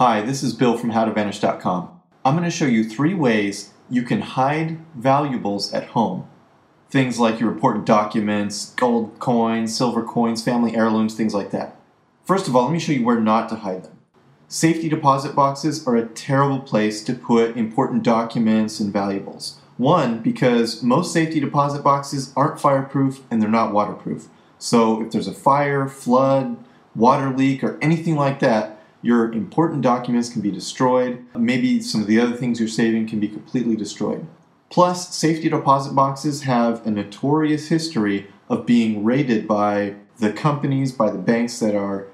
Hi, this is Bill from HowToVanish.com. I'm going to show you 3 ways you can hide valuables at home. Things like your important documents, gold coins, silver coins, family heirlooms, things like that. First of all, let me show you where not to hide them. Safety deposit boxes are a terrible place to put important documents and valuables. One, because most safety deposit boxes aren't fireproof and they're not waterproof. So if there's a fire, flood, water leak, or anything like that, your important documents can be destroyed. Maybe some of the other things you're saving can be completely destroyed. Plus, safety deposit boxes have a notorious history of being raided by the companies, by the banks that are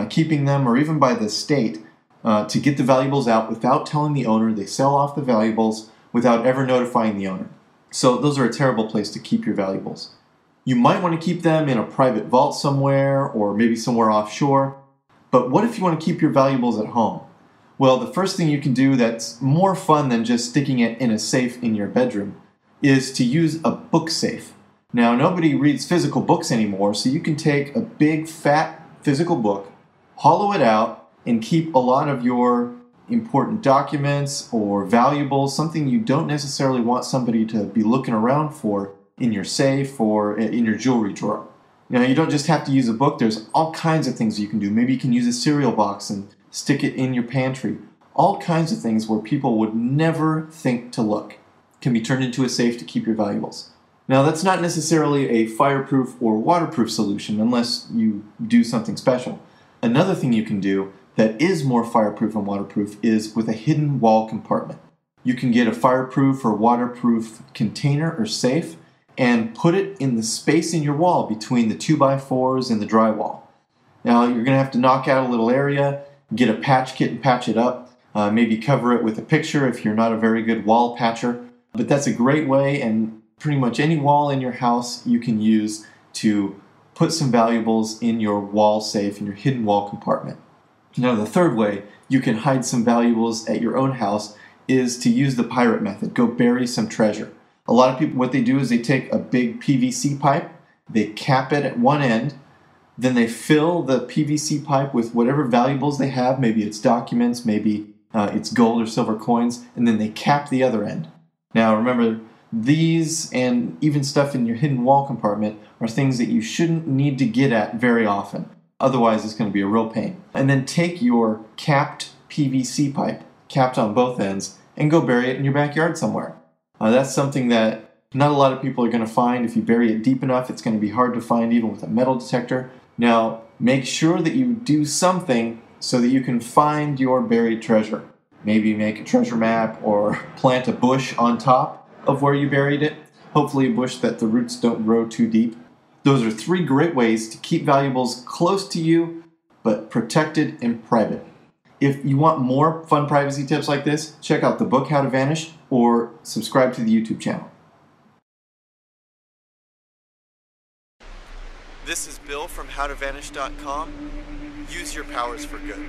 keeping them, or even by the state to get the valuables out without telling the owner. They sell off the valuables without ever notifying the owner. So those are a terrible place to keep your valuables. You might want to keep them in a private vault somewhere, or maybe somewhere offshore. But what if you want to keep your valuables at home? Well, the first thing you can do that's more fun than just sticking it in a safe in your bedroom is to use a book safe. Now, nobody reads physical books anymore, so you can take a big, fat physical book, hollow it out, and keep a lot of your important documents or valuables, something you don't necessarily want somebody to be looking around for, in your safe or in your jewelry drawer. Now, you don't just have to use a book. There's all kinds of things you can do. Maybe you can use a cereal box and stick it in your pantry. All kinds of things where people would never think to look can be turned into a safe to keep your valuables. Now, that's not necessarily a fireproof or waterproof solution unless you do something special. Another thing you can do that is more fireproof and waterproof is with a hidden wall compartment. You can get a fireproof or waterproof container or safe and put it in the space in your wall between the 2x4s and the drywall. Now, you're going to have to knock out a little area, get a patch kit and patch it up, maybe cover it with a picture if you're not a very good wall patcher. But that's a great way, and pretty much any wall in your house you can use to put some valuables in your wall safe, in your hidden wall compartment. Now, the third way you can hide some valuables at your own house is to use the pirate method. Go bury some treasure. A lot of people, what they do is they take a big PVC pipe, they cap it at one end, then they fill the PVC pipe with whatever valuables they have. Maybe it's documents, maybe it's gold or silver coins, and then they cap the other end. Now remember, these and even stuff in your hidden wall compartment are things that you shouldn't need to get at very often. Otherwise, it's going to be a real pain. And then take your capped PVC pipe, capped on both ends, and go bury it in your backyard somewhere. That's something that not a lot of people are going to find. If you bury it deep enough, it's going to be hard to find even with a metal detector. Now, make sure that you do something so that you can find your buried treasure. Maybe make a treasure map or plant a bush on top of where you buried it. Hopefully a bush that the roots don't grow too deep. Those are 3 great ways to keep valuables close to you, but protected and private. If you want more fun privacy tips like this, check out the book How to Vanish or subscribe to the YouTube channel. This is Bill from HowToVanish.com. Use your powers for good.